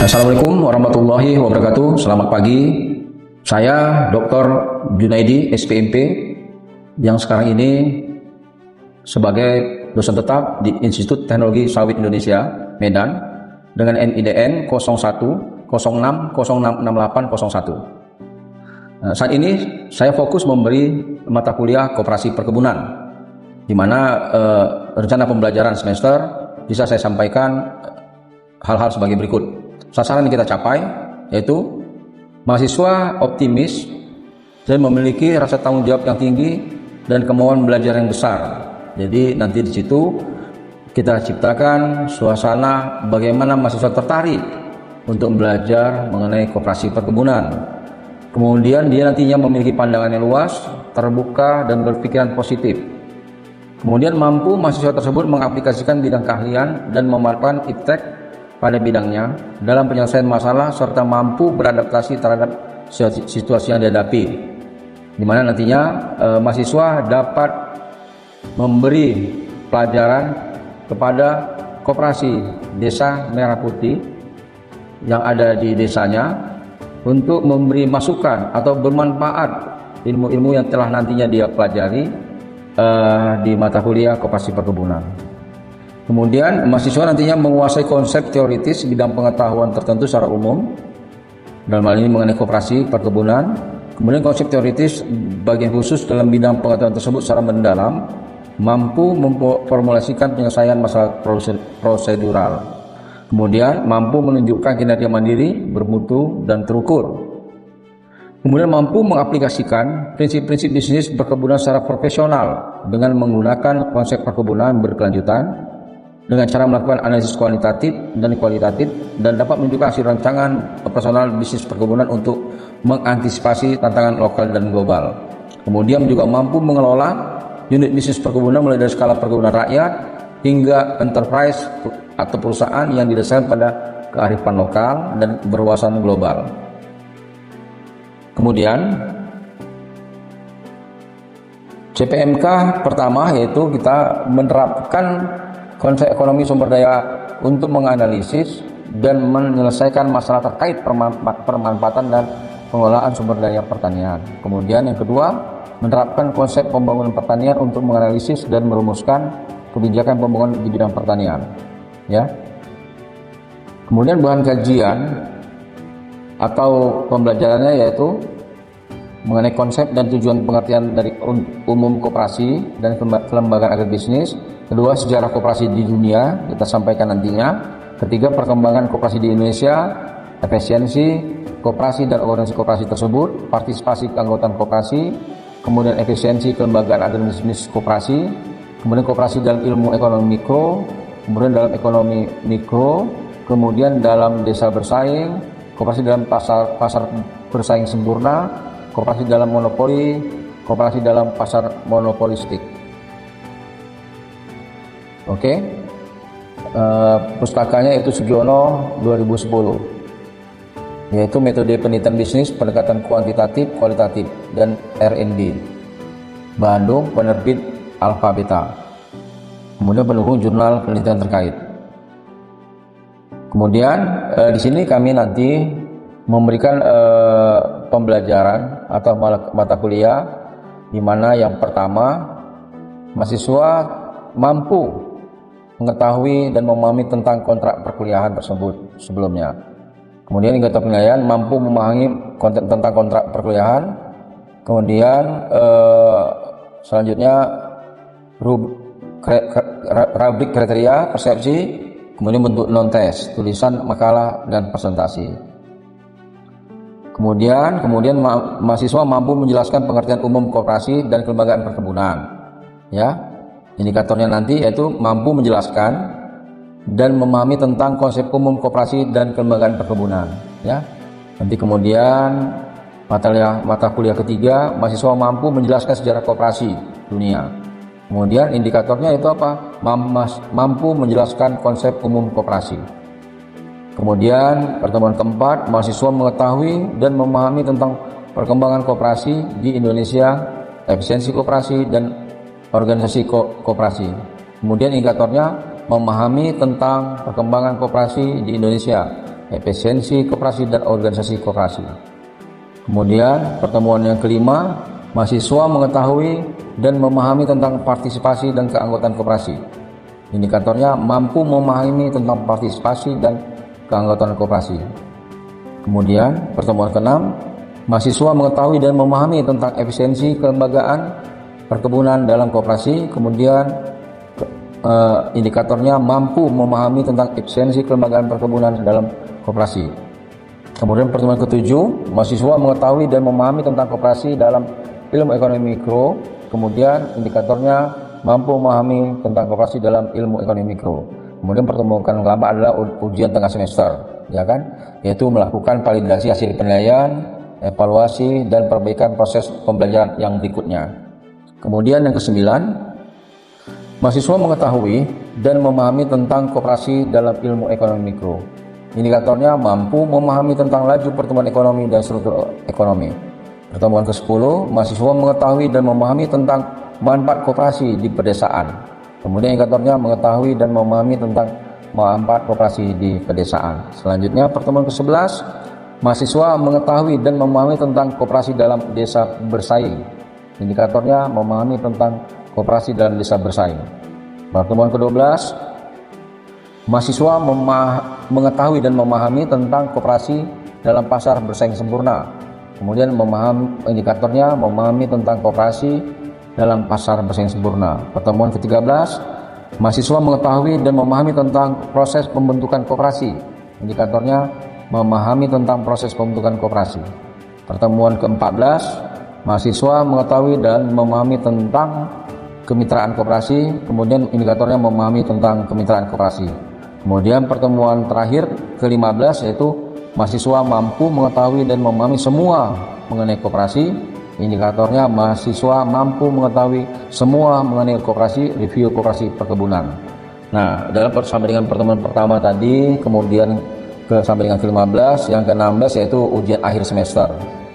Assalamualaikum warahmatullahi wabarakatuh. Selamat pagi. Saya Dr. Junaidi, SPMP, yang sekarang ini sebagai dosen tetap di Institut Teknologi Sawit Indonesia, Medan, dengan NIDN 0106066801. Saat ini saya fokus memberi mata kuliah Koperasi Perkebunan, di mana rencana pembelajaran semester bisa saya sampaikan hal-hal sebagai berikut. Sasaran yang kita capai yaitu mahasiswa optimis dan memiliki rasa tanggung jawab yang tinggi dan kemauan belajar yang besar. Jadi nanti di situ kita ciptakan suasana bagaimana mahasiswa tertarik untuk belajar mengenai koperasi perkebunan. Kemudian dia nantinya memiliki pandangan yang luas, terbuka dan berpikiran positif. Kemudian mampu mahasiswa tersebut mengaplikasikan bidang keahlian dan memanfaatkan iptek pada bidangnya dalam penyelesaian masalah serta mampu beradaptasi terhadap situasi yang dihadapi, di mana nantinya mahasiswa dapat memberi pelajaran kepada koperasi Desa Merah Putih yang ada di desanya untuk memberi masukan atau bermanfaat ilmu-ilmu yang telah nantinya dia pelajari di mata kuliah Koperasi Perkebunan. Kemudian mahasiswa nantinya menguasai konsep teoritis bidang pengetahuan tertentu secara umum, dalam hal ini mengenai koperasi perkebunan. Kemudian konsep teoritis bagian khusus dalam bidang pengetahuan tersebut secara mendalam, mampu memformulasikan penyelesaian masalah prosedural. Kemudian mampu menunjukkan kinerja mandiri, bermutu dan terukur. Kemudian mampu mengaplikasikan prinsip-prinsip bisnis perkebunan secara profesional dengan menggunakan konsep perkebunan berkelanjutan, dengan cara melakukan analisis kuantitatif dan kualitatif, dan dapat menunjukkan hasil rancangan operasional bisnis perkebunan untuk mengantisipasi tantangan lokal dan global. Kemudian juga mampu mengelola unit bisnis perkebunan mulai dari skala perkebunan rakyat hingga enterprise atau perusahaan yang didasarkan pada kearifan lokal dan berwawasan global. Kemudian CPMK pertama yaitu kita menerapkan konsep ekonomi sumber daya untuk menganalisis dan menyelesaikan masalah terkait permanfaatan dan pengelolaan sumber daya pertanian. Kemudian yang kedua, menerapkan konsep pembangunan pertanian untuk menganalisis dan merumuskan kebijakan pembangunan di bidang pertanian. Ya. Kemudian bahan kajian atau pembelajarannya yaitu mengenai konsep dan tujuan pengertian dari umum koperasi dan kelembagaan agribisnis. Kedua, sejarah koperasi di dunia kita sampaikan nantinya. Ketiga, perkembangan koperasi di Indonesia, efisiensi koperasi dan organisasi koperasi tersebut, partisipasi keanggotaan koperasi, kemudian efisiensi kelembagaan agribisnis koperasi, kemudian koperasi dalam ilmu ekonomi mikro, kemudian dalam ekonomi mikro, kemudian dalam desa bersaing, koperasi dalam pasar bersaing sempurna, koperasi dalam monopoli, koperasi dalam pasar monopolistik. Oke, pustakanya itu Sugiono 2010, yaitu metode penelitian bisnis pendekatan kuantitatif, kualitatif dan R&D. Bandung, penerbit Alfabeta. Kemudian pendukung jurnal penelitian terkait. Kemudian di sini kami nanti memberikan pembelajaran atau mata kuliah, di mana yang pertama mahasiswa mampu mengetahui dan memahami tentang kontrak perkuliahan tersebut sebelumnya. Kemudian indikator penilaian mampu memahami konten tentang kontrak perkuliahan. Kemudian selanjutnya rubrik kriteria persepsi, kemudian bentuk non-tes, tulisan, makalah dan presentasi. Kemudian mahasiswa mampu menjelaskan pengertian umum koperasi dan kelembagaan perkebunan. Ya. Indikatornya nanti yaitu mampu menjelaskan dan memahami tentang konsep umum koperasi dan kelembagaan perkebunan. Ya. Nanti kemudian mata kuliah ketiga, mahasiswa mampu menjelaskan sejarah koperasi dunia. Kemudian indikatornya itu apa? Mampu menjelaskan konsep umum koperasi. Kemudian pertemuan keempat, mahasiswa mengetahui dan memahami tentang perkembangan koperasi di Indonesia, efisiensi koperasi dan organisasi koperasi. Kemudian indikatornya memahami tentang perkembangan koperasi di Indonesia, efisiensi koperasi dan organisasi koperasi. Kemudian pertemuan yang kelima, mahasiswa mengetahui dan memahami tentang partisipasi dan keanggotaan koperasi. Indikatornya mampu memahami tentang partisipasi dan keanggotaan koperasi. Kemudian pertemuan keenam, mahasiswa mengetahui dan memahami tentang efisiensi kelembagaan perkebunan dalam koperasi. Kemudian indikatornya mampu memahami tentang efisiensi kelembagaan perkebunan dalam koperasi. Kemudian pertemuan ketujuh, mahasiswa mengetahui dan memahami tentang koperasi dalam ilmu ekonomi mikro. Kemudian indikatornya mampu memahami tentang koperasi dalam ilmu ekonomi mikro. Kemudian pertemuan kelima adalah ujian tengah semester, ya kan? Yaitu melakukan validasi hasil penilaian, evaluasi dan perbaikan proses pembelajaran yang berikutnya. Kemudian yang kesembilan, mahasiswa mengetahui dan memahami tentang koperasi dalam ilmu ekonomi mikro. Indikatornya mampu memahami tentang laju pertumbuhan ekonomi dan struktur ekonomi. Pertemuan ke-10, mahasiswa mengetahui dan memahami tentang manfaat koperasi di pedesaan. Kemudian indikatornya mengetahui dan memahami tentang manfaat koperasi di pedesaan. Selanjutnya pertemuan ke-11, mahasiswa mengetahui dan memahami tentang koperasi dalam desa bersaing. Indikatornya memahami tentang koperasi dalam desa bersaing. Pertemuan ke-12, mahasiswa mengetahui dan memahami tentang koperasi dalam pasar bersaing sempurna. Kemudian indikatornya memahami tentang koperasi dalam pasar bersaing sempurna. Pertemuan ke-13, mahasiswa mengetahui dan memahami tentang proses pembentukan koperasi. Indikatornya memahami tentang proses pembentukan koperasi. Pertemuan ke-14, mahasiswa mengetahui dan memahami tentang kemitraan koperasi. Kemudian indikatornya memahami tentang kemitraan koperasi. Kemudian pertemuan terakhir ke-15 yaitu mahasiswa mampu mengetahui dan memahami semua mengenai koperasi. Indikatornya mahasiswa mampu mengetahui semua mengenai koperasi, review koperasi perkebunan. Nah, dalam sampai dengan pertemuan pertama tadi, kemudian sampai dengan ke-15, yang ke-16 yaitu ujian akhir semester,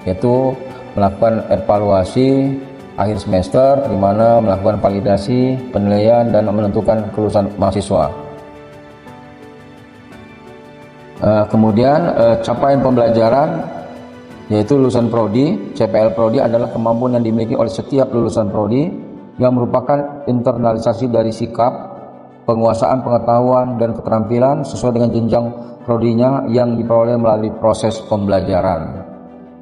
yaitu melakukan evaluasi akhir semester di mana melakukan validasi, penilaian dan menentukan kelulusan mahasiswa. Kemudian capaian pembelajaran yaitu lulusan prodi. CPL prodi adalah kemampuan yang dimiliki oleh setiap lulusan prodi yang merupakan internalisasi dari sikap, penguasaan pengetahuan dan keterampilan sesuai dengan jenjang prodinya yang diperoleh melalui proses pembelajaran.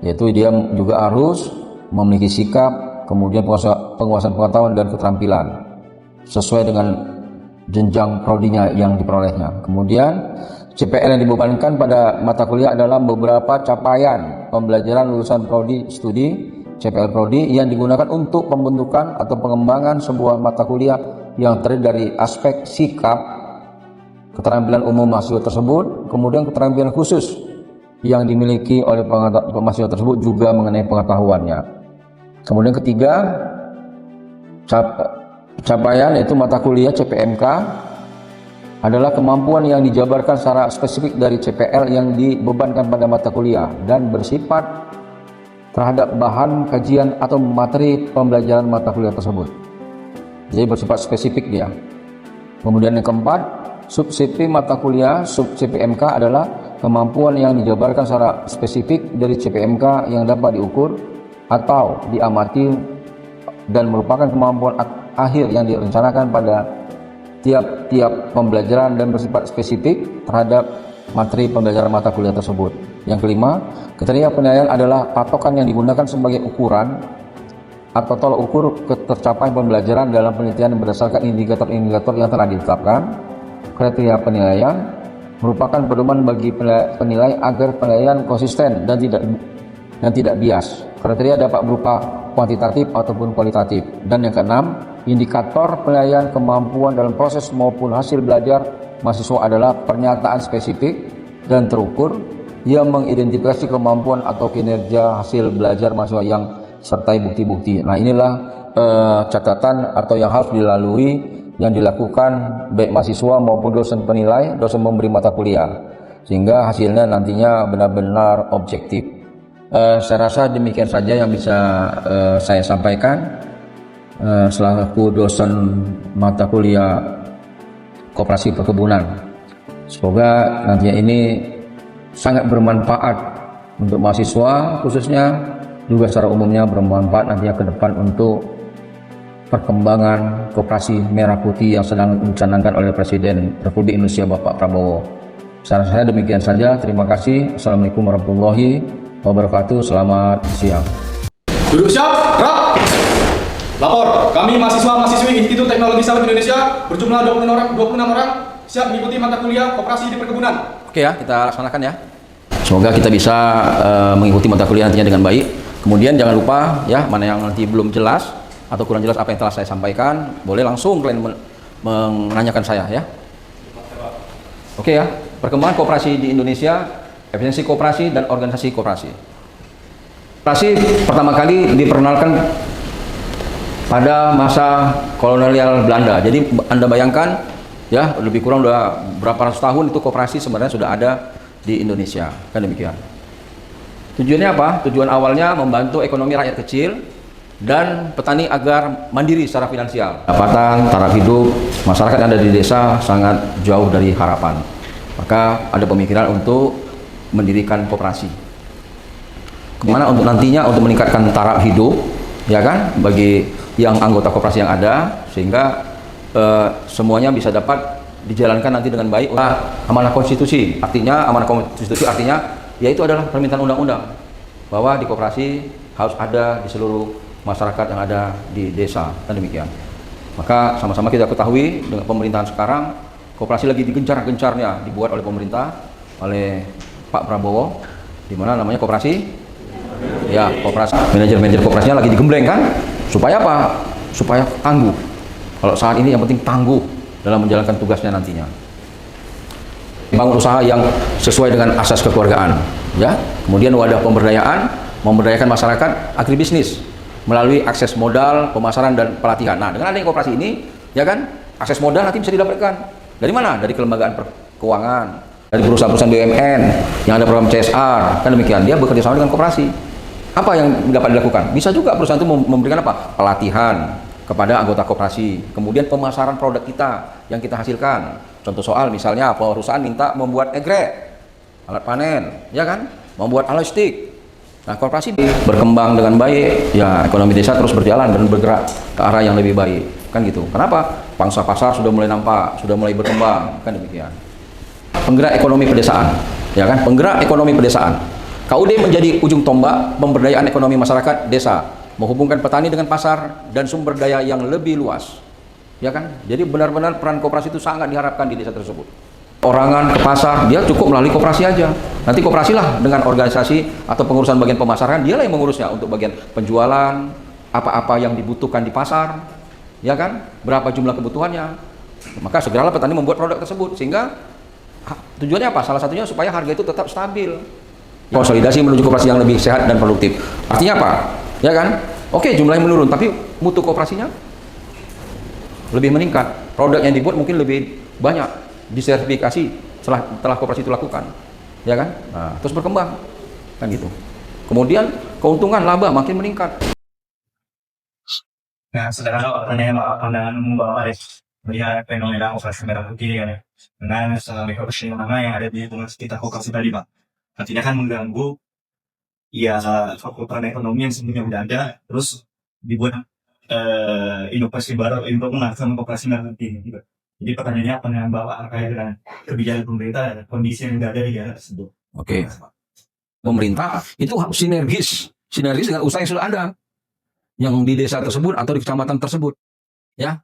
Yaitu dia juga harus memiliki sikap, kemudian penguasaan pengetahuan dan keterampilan sesuai dengan jenjang prodinya yang diperolehnya. Kemudian CPL yang dibebankan pada mata kuliah adalah beberapa capaian pembelajaran lulusan prodi studi CPL prodi yang digunakan untuk pembentukan atau pengembangan sebuah mata kuliah yang terdiri dari aspek sikap, keterampilan umum mahasiswa tersebut, kemudian keterampilan khusus yang dimiliki oleh mahasiswa tersebut juga mengenai pengetahuannya. Kemudian ketiga, capaian yaitu mata kuliah CPMK adalah kemampuan yang dijabarkan secara spesifik dari CPL yang dibebankan pada mata kuliah dan bersifat terhadap bahan kajian atau materi pembelajaran mata kuliah tersebut. Jadi bersifat spesifik dia. Kemudian yang keempat, sub-CP mata kuliah sub-CPMK adalah kemampuan yang dijabarkan secara spesifik dari CPMK yang dapat diukur atau diamati dan merupakan kemampuan akhir yang direncanakan pada tiap-tiap pembelajaran dan bersifat spesifik terhadap materi pembelajaran mata kuliah tersebut. Yang kelima, kriteria penilaian adalah patokan yang digunakan sebagai ukuran atau tolak ukur tercapaian pembelajaran dalam penelitian berdasarkan indikator-indikator yang telah ditetapkan. Kriteria penilaian merupakan pedoman bagi penilai agar penilaian konsisten dan tidak bias. Kriteria dapat berupa kuantitatif ataupun kualitatif. Dan yang keenam, indikator penilaian kemampuan dalam proses maupun hasil belajar mahasiswa adalah pernyataan spesifik dan terukur yang mengidentifikasi kemampuan atau kinerja hasil belajar mahasiswa yang sertai bukti-bukti. Nah, inilah catatan atau yang harus dilalui yang dilakukan baik mahasiswa maupun dosen penilai, dosen memberi mata kuliah, sehingga hasilnya nantinya benar-benar objektif. Saya rasa demikian saja yang bisa saya sampaikan selaku dosen mata kuliah Koperasi Perkebunan. Semoga nantinya ini sangat bermanfaat untuk mahasiswa khususnya, juga secara umumnya bermanfaat nantinya ke depan untuk perkembangan Koperasi Merah Putih yang sedang dicanangkan oleh Presiden Republik Indonesia Bapak Prabowo. Saran saya demikian saja. Terima kasih. Assalamualaikum warahmatullahi wabarakatuh. Selamat siang. Duduk siap, gerak. Lapor, kami mahasiswa-mahasiswi Institut Teknologi Sawit Indonesia berjumlah 26 orang siap mengikuti mata kuliah Koperasi di Perkebunan. Oke ya, kita laksanakan ya. Semoga kita bisa mengikuti mata kuliah nantinya dengan baik. Kemudian jangan lupa ya, mana yang nanti belum jelas atau kurang jelas apa yang telah saya sampaikan, boleh langsung kalian menanyakan saya ya. Oke ya, perkembangan koperasi di Indonesia, efisiensi koperasi dan organisasi koperasi. Koperasi pertama kali diperkenalkan pada masa kolonial Belanda. Jadi Anda bayangkan ya, lebih kurang udah berapa ratus tahun itu koperasi sebenarnya sudah ada di Indonesia, kan demikian. Tujuannya apa? Tujuan awalnya membantu ekonomi rakyat kecil dan petani agar mandiri secara finansial. Pendapatan, taraf hidup masyarakat yang ada di desa sangat jauh dari harapan. Maka ada pemikiran untuk mendirikan koperasi. Kemana untuk nantinya untuk meningkatkan taraf hidup, ya kan, bagi yang anggota koperasi yang ada, sehingga semuanya bisa dapat dijalankan nanti dengan baik. Amanah konstitusi, artinya yaitu adalah permintaan undang-undang bahwa di koperasi harus ada di seluruh masyarakat yang ada di desa, dan demikian. Maka sama-sama kita ketahui dengan pemerintahan sekarang, koperasi lagi digencar-gencarnya dibuat oleh pemerintah, oleh Pak Prabowo, di mana namanya koperasi, ya koperasi, manajer-manajer koperasinya lagi digembleng kan, supaya apa? Supaya tangguh. Kalau saat ini yang penting tangguh dalam menjalankan tugasnya nantinya. Bangun usaha yang sesuai dengan asas kekeluargaan, ya. Kemudian wadah pemberdayaan, memberdayakan masyarakat agribisnis melalui akses modal, pemasaran dan pelatihan. Nah, dengan adanya koperasi ini, ya kan, akses modal nanti bisa didapatkan dari mana? Dari kelembagaan keuangan, dari perusahaan-perusahaan BUMN yang ada program CSR, kan demikian. Dia bekerja sama dengan koperasi. Apa yang dapat dilakukan? Bisa juga perusahaan itu memberikan apa? Pelatihan kepada anggota koperasi, kemudian pemasaran produk kita yang kita hasilkan. Contoh soal misalnya perusahaan minta membuat egrek, alat panen, ya kan, membuat aloy stick. Nah, koperasi berkembang dengan baik, ya ekonomi desa terus berjalan dan bergerak ke arah yang lebih baik, kan gitu. Kenapa? Pangsa pasar sudah mulai nampak, sudah mulai berkembang, kan demikian. Penggerak ekonomi pedesaan, ya kan, penggerak ekonomi pedesaan. KUD menjadi ujung tombak pemberdayaan ekonomi masyarakat desa, menghubungkan petani dengan pasar dan sumber daya yang lebih luas, ya kan. Jadi benar-benar peran koperasi itu sangat diharapkan di desa tersebut. Orangan ke pasar, dia cukup melalui koperasi aja. Nanti koperasi lah dengan organisasi atau pengurusan bagian pemasaran, dia lah yang mengurusnya untuk bagian penjualan, apa-apa yang dibutuhkan di pasar, ya kan, berapa jumlah kebutuhannya. Maka segeralah petani membuat produk tersebut, sehingga tujuannya apa? Salah satunya supaya harga itu tetap stabil. Konsolidasi menuju koperasi yang lebih sehat dan produktif. Artinya apa? Ya kan? Oke, jumlahnya menurun, tapi mutu koperasinya lebih meningkat. Produk yang dibuat mungkin lebih banyak disertifikasi setelah koperasi itu lakukan, ya kan? Nah, terus berkembang, kan gitu. Kemudian keuntungan laba makin meningkat. Nah, saudara, pandangan umum Bapak Aris melihat fenomena koperasi merah putih kan ya, dengan koperasi mana yang ada di lingkungan sekitar koperasi tadi, Pak. Artinya kan mengganggu ya fakultas ekonomi yang sebelumnya udah ada, terus dibuat inovasi baru untuk menghasilkan koperasi merah putih gitu. Jadi pertanyaannya apa dengan Bapak terkait dengan kebijakan pemerintah dan kondisi yang ada di daerah tersebut? Oke. Pemerintah itu harus sinergis dengan usaha yang sudah ada, yang di desa tersebut atau di kecamatan tersebut, ya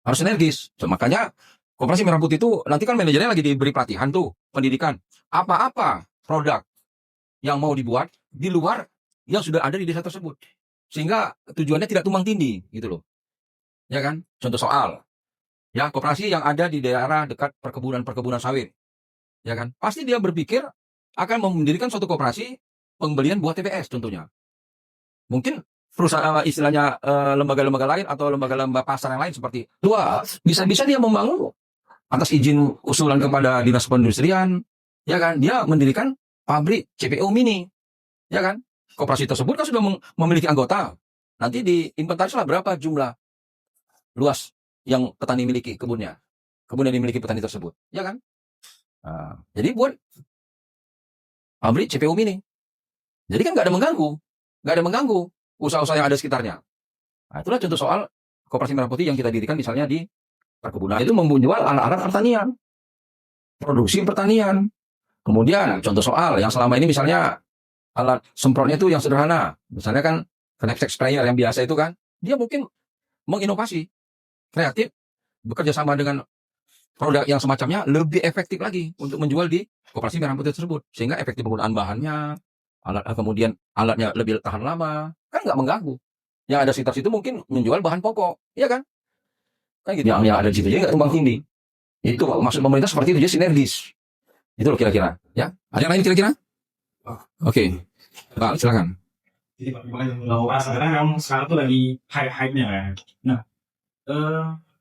harus sinergis. So, makanya koperasi merah putih itu nanti kan manajernya lagi diberi pelatihan tuh, pendidikan, apa-apa produk yang mau dibuat di luar yang sudah ada di desa tersebut, sehingga tujuannya tidak tumbang tindih, gitu loh, ya kan. Contoh soal, ya koperasi yang ada di daerah dekat perkebunan sawit, ya kan, pasti dia berpikir akan mendirikan suatu koperasi pembelian buah TBS contohnya. Mungkin perusahaan istilahnya lembaga-lembaga lain atau lembaga-lembaga pasar yang lain seperti dua, bisa-bisa dia membangun atas izin usulan kepada dinas perindustrian, ya kan, dia mendirikan pabrik CPO mini, ya kan. Koperasi tersebut kan sudah memiliki anggota, nanti diinventarislah berapa jumlah luas yang petani miliki kebun yang dimiliki petani tersebut, ya kan. Nah, jadi buat pabrik CPU mini. Jadi kan nggak ada mengganggu usaha-usaha yang ada sekitarnya. Nah, itulah contoh soal Koperasi Merah Putih yang kita dirikan misalnya di perkebunan. Itu menjual alat-alat pertanian, produksi pertanian. Kemudian contoh soal yang selama ini misalnya alat semprotnya itu yang sederhana. Misalnya kan knapsack sprayer yang biasa itu kan, dia mungkin menginovasi, kreatif, bekerja sama dengan produk yang semacamnya lebih efektif lagi untuk menjual di Koperasi Merah Putih tersebut. Sehingga efektif penggunaan bahannya, kemudian alatnya lebih tahan lama, kan nggak mengganggu. Yang ada sekitar situ mungkin menjual bahan pokok, iya kan? Kan gitu. Yang ada di situ jadi nggak tumbang tindih. Itu maksud pemerintah seperti itu, jadi sinergis. Itu loh kira-kira. Ya, ada yang lain kira-kira? Oke, Pak, silakan. Jadi sekarang sekarang tuh lagi hype-hype-nya kan. Nah,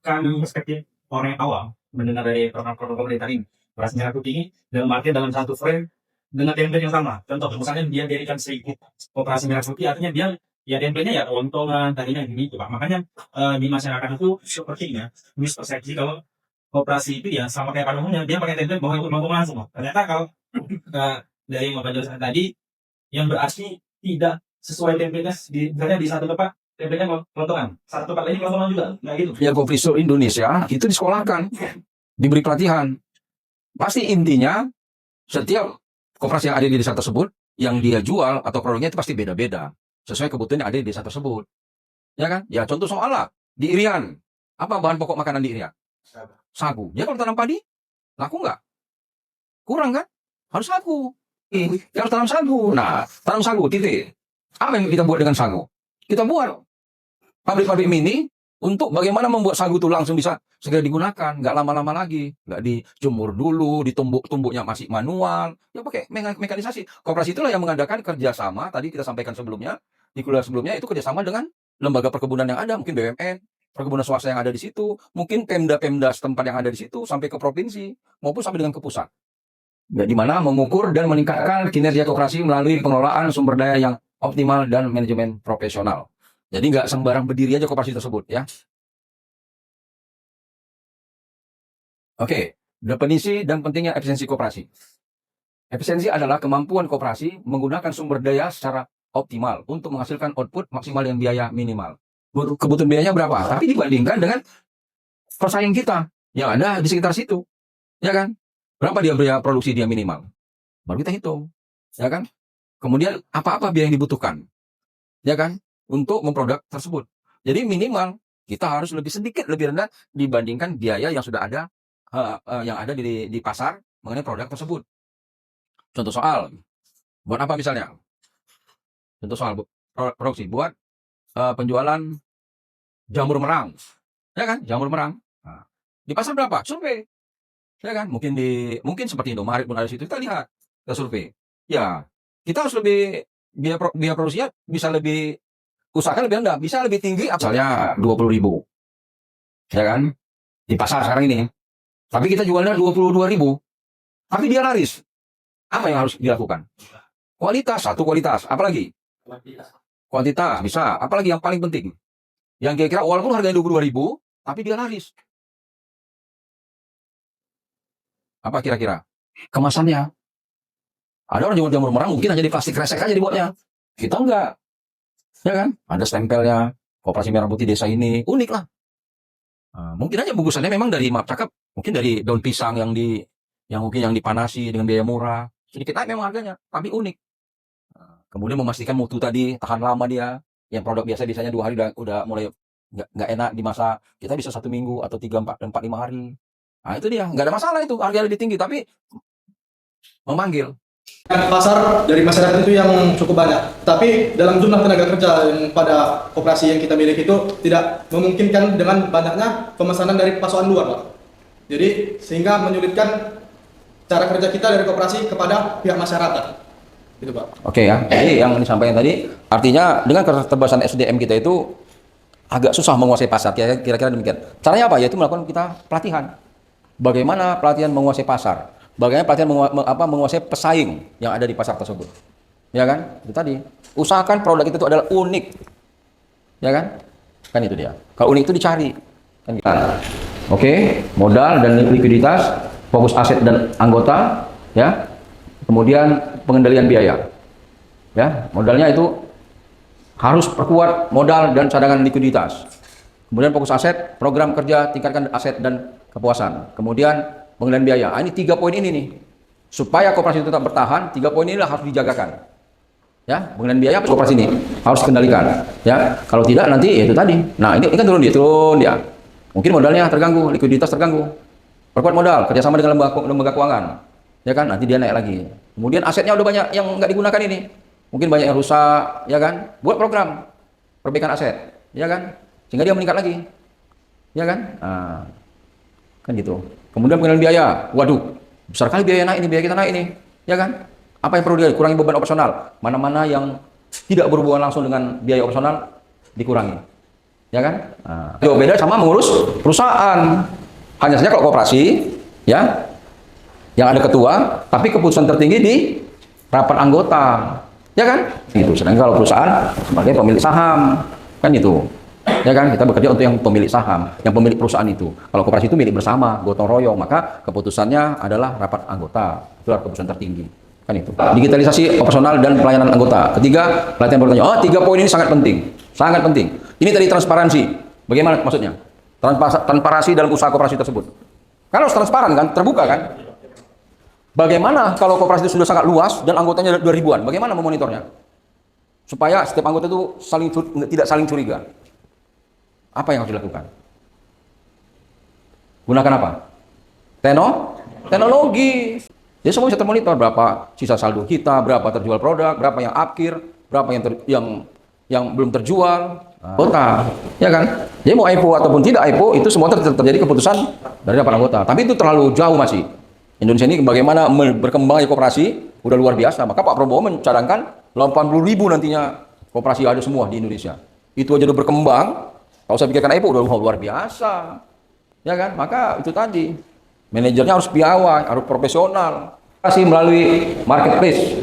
kami perspektif orang yang awam mendengar dari program-program pemerintah ini, Koperasi Merah Putih ini dalam artian dalam satu frame dengan template yang sama. Contoh, misalnya dia dirikan 1000 Koperasi Merah Putih, artinya dia ya template-nya ya keuntungan tadinya gini gitu Pak. Makanya di masyarakat itu sepertinya mispersepsi kalau koperasi itu ya sama kayak pada umumnya dia pakai template bahwa untuk langsung. Ternyata kalau dari yang Bapak jelaskan tadi yang berarti tidak sesuai template-nya misalnya di satu tempat template-nya kelontongan, satu tempat lain kelontongan juga, nggak gitu. Ya, Koprisur Indonesia itu disekolahkan, diberi pelatihan. Pasti intinya setiap koperasi yang ada di desa tersebut yang dia jual atau produknya itu pasti beda-beda sesuai kebutuhan yang ada di desa tersebut. Ya kan? Ya contoh soal lah di Irian, apa bahan pokok makanan di Irian? Sagu. Ya kalau tanam padi laku nggak? Kurang kan? Harus laku. Harus tanam sagu. Nah, tanam sagu titik. Apa yang kita buat dengan sagu? Kita buat pabrik-pabrik mini untuk bagaimana membuat sagu itu langsung bisa segera digunakan, nggak lama-lama lagi, nggak dijemur dulu, ditumbuk-tumbuknya masih manual, ya pakai mekanisasi. Koperasi itulah yang mengadakan kerjasama, tadi kita sampaikan sebelumnya, di kuliah sebelumnya itu kerjasama dengan lembaga perkebunan yang ada, mungkin BUMN, perkebunan swasta yang ada di situ, mungkin Pemda-Pemda setempat yang ada di situ, sampai ke provinsi, maupun sampai dengan ke pusat. Ya, di mana mengukur dan meningkatkan kinerja koperasi melalui pengelolaan sumber daya yang optimal dan manajemen profesional. Jadi nggak sembarang berdiri aja koperasi tersebut ya. Oke, definisi dan pentingnya efisiensi koperasi. Efisiensi adalah kemampuan koperasi menggunakan sumber daya secara optimal untuk menghasilkan output maksimal dengan biaya minimal. Kebutuhan biayanya berapa? Tapi dibandingkan dengan pesaing kita yang ada di sekitar situ, ya kan? Berapa dia biaya produksi dia minimal? Baru kita hitung, ya kan? Kemudian apa-apa biaya yang dibutuhkan, ya kan? Untuk memproduk tersebut. Jadi minimal kita harus lebih sedikit lebih rendah dibandingkan biaya yang sudah ada yang ada di pasar mengenai produk tersebut. Contoh soal, buat apa misalnya? Contoh soal produksi buat penjualan jamur merang, ya kan? Jamur merang. Nah, di pasar berapa? Survei, ya kan? Mungkin seperti Indomaret pun ada situ, kita lihat, kita survei. Ya, kita harus lebih biaya produksinya bisa lebih usahakan lebih rendah, bisa lebih tinggi, misalnya 20.000, ya kan? Di pasar sekarang ini. Tapi kita jualnya 22.000. Tapi dia laris. Apa yang harus dilakukan? Kualitas, satu kualitas. Apalagi? Kuantitas, bisa. Apalagi yang paling penting? Yang kira-kira walaupun harganya 22.000, tapi dia laris. Apa kira-kira? Kemasannya. Ada orang jual jamur merang mungkin hanya di plastik kresek aja dibuatnya. Kita enggak. Ya kan? Ada stempelnya. Koperasi Merah Putih desa ini. Unik lah. Mungkin aja bungkusannya memang dari, maaf cakep, mungkin dari daun pisang yang mungkin yang dipanasi dengan biaya murah. Sedikit naik memang harganya, tapi unik. Kemudian memastikan mutu tadi tahan lama dia. Yang produk biasanya 2 hari udah mulai nggak enak dimasak. Kita bisa 1 minggu atau 3, 4, 5 hari. Nah itu dia, nggak ada masalah itu. Harganya lebih tinggi, tapi memanggil. Pasar dari masyarakat itu yang cukup banyak, tapi dalam jumlah tenaga kerja yang pada koperasi yang kita miliki itu tidak memungkinkan dengan banyaknya pemesanan dari pasokan luar, Pak. Jadi sehingga menyulitkan cara kerja kita dari koperasi kepada pihak masyarakat. Gitu, Pak. Oke ya. Jadi yang disampaikan tadi artinya dengan keterbatasan SDM kita itu agak susah menguasai pasar. Kira-kira demikian. Caranya apa? Yaitu melakukan kita pelatihan. Bagaimana pelatihan menguasai pasar? Bagaimana pelatihan menguasai pesaing yang ada di pasar tersebut, ya kan? Itu tadi. Usahakan produk itu adalah unik, ya kan? Kan itu dia. Kalau unik itu dicari, kan gitu. Oke, modal dan likuiditas, fokus aset dan anggota, ya. Kemudian pengendalian biaya. Ya, modalnya itu harus perkuat modal dan cadangan likuiditas. Kemudian fokus aset, program kerja tingkatkan aset dan kepuasan. Kemudian pengendalian biaya. Ini 3 poin ini nih. Supaya koperasi itu tetap bertahan, 3 poin inilah harus dijagakan. Ya, pengendalian biaya koperasi ini harus dikendalikan. Ya, kalau tidak nanti ya itu tadi. Nah, ini kan turun dia. Mungkin modalnya terganggu, likuiditas terganggu. Perkuat modal, kerjasama dengan lembaga keuangan. Ya kan, nanti dia naik lagi. Kemudian asetnya udah banyak yang nggak digunakan ini. Mungkin banyak yang rusak, ya kan? Buat program perbaikan aset, ya kan? Sehingga dia meningkat lagi, ya kan? Nah, kan gitu. Kemudian pengendalian biaya, waduh, besar kali biaya naik ini, biaya kita naik ini, ya kan? Apa yang perlu dia kurangi beban operasional? Mana-mana yang tidak berhubungan langsung dengan biaya operasional dikurangi, ya kan? Nah, beda sama mengurus perusahaan. Hanya saja kalau koperasi, ya, yang ada ketua, tapi keputusan tertinggi di rapat anggota. Ya kan? Itu. Sedangkan kalau perusahaan sebagai pemilik saham, kan itu. Ya kan? Kita bekerja untuk yang pemilik saham, yang pemilik perusahaan itu. Kalau koperasi itu milik bersama, gotong royong, maka keputusannya adalah rapat anggota. Itulah keputusan tertinggi. Kan itu. Digitalisasi operasional dan pelayanan anggota. Ketiga, pelatihan bertanya. Oh, 3 poin ini sangat penting. Sangat penting. Ini tadi transparansi. Bagaimana maksudnya? Transparansi dalam usaha koperasi tersebut. Kalau transparan kan, terbuka kan? Bagaimana kalau koperasi itu sudah sangat luas dan anggotanya 2 ribuan? Bagaimana memonitornya? Supaya setiap anggota itu tidak saling curiga. Apa yang harus dilakukan? Gunakan apa? Teknologi. Jadi semua bisa termonitor berapa sisa saldo kita, berapa terjual produk, berapa yang akhir, berapa yang belum terjual. Anggota, ya kan? Jadi mau IPO ataupun tidak IPO itu semua terjadi keputusan dari rapat anggota. Tapi itu terlalu jauh masih. Indonesia ini bagaimana berkembangnya koperasi udah luar biasa. Maka Pak Prabowo mencadangkan 80.000 nantinya koperasi ada semua di Indonesia. Itu aja udah berkembang. Kalau saya pikirkan IPO udah luar biasa, ya kan? Maka itu tadi manajernya harus piawai, harus profesional. Koperasi melalui marketplace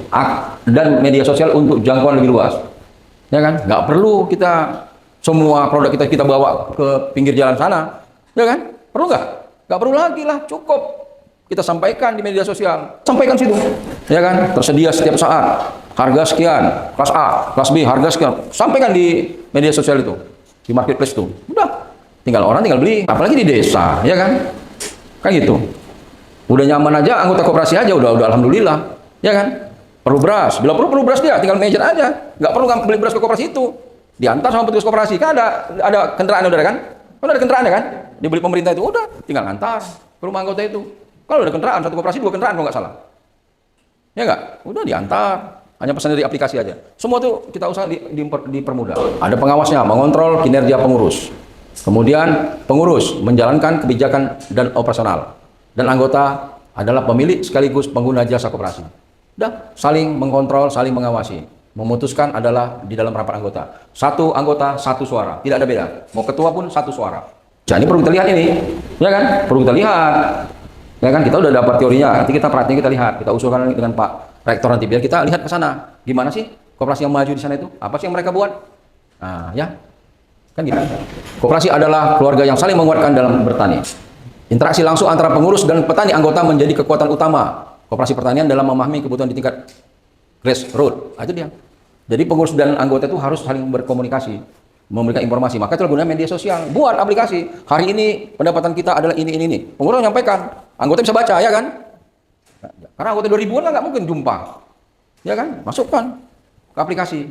dan media sosial untuk jangkauan lebih luas, ya kan? Nggak perlu kita semua produk kita bawa ke pinggir jalan sana, ya kan? Perlu nggak? Nggak perlu lagi lah, cukup. Kita sampaikan di media sosial, sampaikan situ, ya kan? Tersedia setiap saat, harga sekian, kelas A, kelas B, harga sekian, sampaikan di media sosial itu, di marketplace itu, udah, orang tinggal beli, apalagi di desa, ya kan? Kan gitu, udah nyaman aja, anggota koperasi aja, udah alhamdulillah, ya kan? Perlu beras, bila perlu beras dia, tinggal manajer aja, nggak perlu beli beras ke koperasi itu, diantar sama petugas koperasi, kan ada kendaraan udah kan? Kan ada kendaraan ya kan? Dibeli pemerintah itu, udah, tinggal antar ke rumah anggota itu. Kalau ada kendaraan, satu koperasi 2 kendaraan kalau nggak salah. Ya nggak? Udah diantar. Hanya pesan dari aplikasi aja. Semua tuh kita usaha dipermudah. Ada pengawasnya, mengontrol kinerja pengurus. Kemudian pengurus menjalankan kebijakan dan operasional. Dan anggota adalah pemilik sekaligus pengguna jasa koperasi. Udah, saling mengontrol, saling mengawasi. Memutuskan adalah di dalam rapat anggota. Satu anggota, satu suara. Tidak ada beda. Mau ketua pun satu suara. Jadi perlu kita lihat ini. Ya kan? Perlu kita lihat. Ya kan, kita udah dapat teorinya, nanti kita praktiknya, kita lihat, kita usulkan dengan Pak Rektor nanti, biar kita lihat ke sana, gimana sih koperasi yang maju di sana itu, apa sih yang mereka buat. Nah ya, kan gitu. Koperasi adalah keluarga yang saling menguatkan dalam bertani. Interaksi langsung antara pengurus dan petani anggota menjadi kekuatan utama koperasi pertanian dalam memahami kebutuhan di tingkat grassroots. Itu dia. Jadi pengurus dan anggota itu harus saling berkomunikasi, memberikan informasi. Maka itu gunanya media sosial. Buat aplikasi. Hari ini pendapatan kita adalah ini. Pengurus menyampaikan. Anggota bisa baca, ya kan? Karena anggota 2 ribuan kan nggak mungkin jumpa. Ya kan? Masukkan ke aplikasi.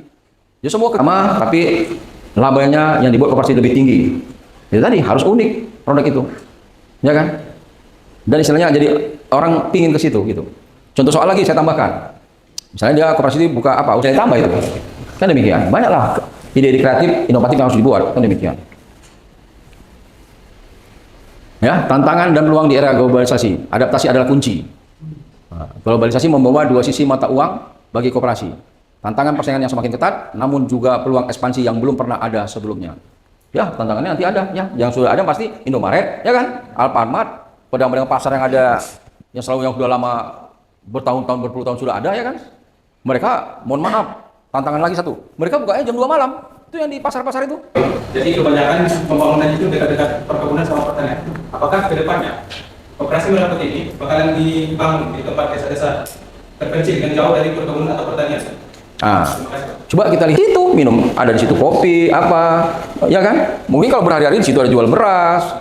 Ya semua sama, tapi labanya yang dibuat koperasi lebih tinggi. Itu tadi, harus unik produk itu. Ya kan? Dan istilahnya jadi orang pingin ke situ gitu. Contoh soal lagi saya tambahkan. Misalnya dia koperasi itu buka apa? Usaha tambah itu. Kan demikian. Banyaklah ide-ide kreatif, inovatif yang harus dibuat. Kan demikian. Ya, tantangan dan peluang di era globalisasi. Adaptasi adalah kunci. Globalisasi membawa 2 sisi mata uang bagi koperasi. Tantangan persaingan yang semakin ketat, namun juga peluang ekspansi yang belum pernah ada sebelumnya. Ya, tantangannya nanti ada. Ya, yang sudah ada pasti Indomaret, ya kan? Alfamart, pedang-pedang pasar yang ada, yang sudah lama, bertahun-tahun, berpuluh tahun sudah ada, ya kan? Mereka, mohon maaf, tantangan lagi satu. Mereka bukanya jam 2 malam. Itu yang di pasar-pasar itu. Jadi kebanyakan pembangunan itu dekat-dekat perkebunan sama pertanian. Apakah ke depannya koperasi merapat ini bakalan dibangun di tempat desa-desa terpencil dan jauh dari perkebunan atau pertanian. Nah, coba kita lihat itu minum, ada di situ kopi apa, ya kan? Mungkin kalau berhari-hari di situ ada jual beras.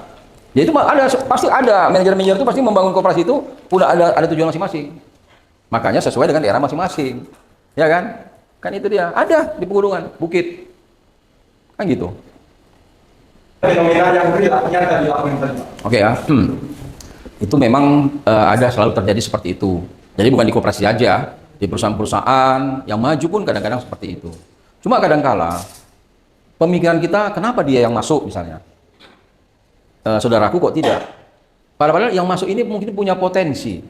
Ya itu ada, pasti ada manajer-manajer itu pasti membangun koperasi itu udah ada tujuan masing-masing. Makanya sesuai dengan daerah masing-masing, ya kan? Kan itu dia ada di pegunungan, bukit, kan gitu. Fenomena yang real nyata di lapangan tadi. Oke ya, itu memang ada selalu terjadi seperti itu. Jadi bukan di koperasi aja, di perusahaan-perusahaan yang maju pun kadang-kadang seperti itu. Cuma kadang-kala pemikiran kita, kenapa dia yang masuk misalnya? Saudaraku kok tidak? Padahal yang masuk ini mungkin punya potensi.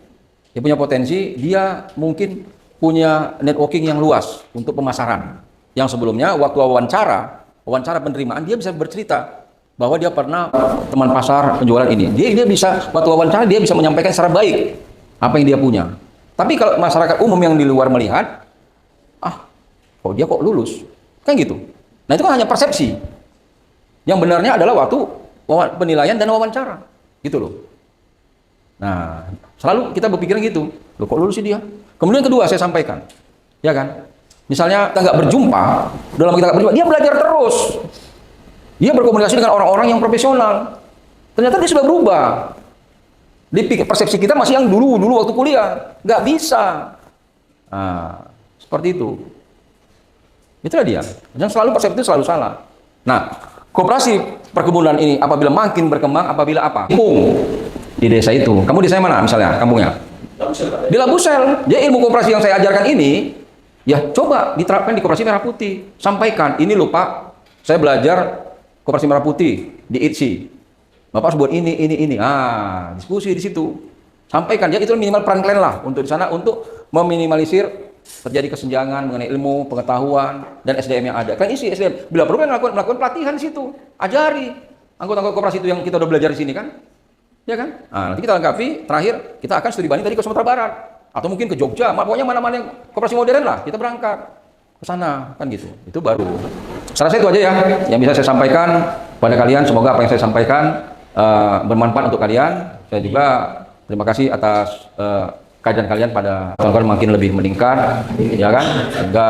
Dia punya potensi, dia mungkin punya networking yang luas untuk pemasaran. Yang sebelumnya waktu wawancara penerimaan dia bisa bercerita bahwa dia pernah teman pasar penjualan ini. Dia bisa waktu wawancara dia bisa menyampaikan secara baik apa yang dia punya. Tapi kalau masyarakat umum yang di luar melihat, kok dia kok lulus? Kan gitu. Nah itu kan hanya persepsi. Yang benarnya adalah waktu penilaian dan wawancara, gitu loh. Nah, selalu kita berpikiran gitu. Loh kok lulus sih dia? Kemudian kedua saya sampaikan, ya kan? Misalnya kita nggak berjumpa, dalam kita nggak berjumpa, dia belajar terus. Dia berkomunikasi dengan orang-orang yang profesional. Ternyata dia sudah berubah. Di persepsi kita masih yang dulu waktu kuliah, nggak bisa. Nah, seperti itu. Itulah dia. Dan selalu persepsi itu selalu salah. Nah, koperasi perkebunan ini apabila makin berkembang, apabila apa? Di desa itu. Kamu desa mana misalnya kampungnya? Di Labusel. Jadi ilmu koperasi yang saya ajarkan ini, ya coba diterapkan di Koperasi Merah Putih. Sampaikan, ini loh Pak, saya belajar Koperasi Merah Putih di ITSI. Bapak harus buat ini. Diskusi di situ. Sampaikan, ya itu minimal peran kalian lah untuk di sana untuk meminimalisir terjadi kesenjangan mengenai ilmu, pengetahuan, dan SDM yang ada. Kalian isi SDM. Bila perlu kalian melakukan pelatihan di situ. Ajari anggota-anggota koperasi itu yang kita udah belajar di sini kan. Ya kan? Nah, nanti kita lengkapi, terakhir kita akan studi banding tadi ke Sumatera Barat. Atau mungkin ke Jogja, pokoknya mana-mana yang koperasi modern lah, kita berangkat ke sana, kan gitu. Itu baru. Saya rasa itu aja ya, yang bisa saya sampaikan pada kalian. Semoga apa yang saya sampaikan bermanfaat untuk kalian. Saya juga terima kasih atas kajian kalian pada tahun makin lebih meningkat, ya kan? Sehingga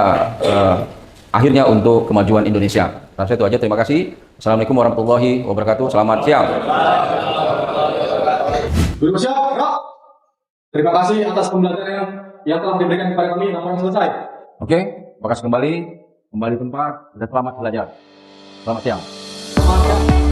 akhirnya untuk kemajuan Indonesia. Saya rasa itu aja, terima kasih. Assalamualaikum warahmatullahi wabarakatuh. Selamat siang. Guru siap, Kak. Terima kasih atas pembelajaran yang telah diberikan kepada kami. Laporan selesai. Oke, terima kasih kembali tempat dan selamat belajar. Selamat siang. Selamat siang.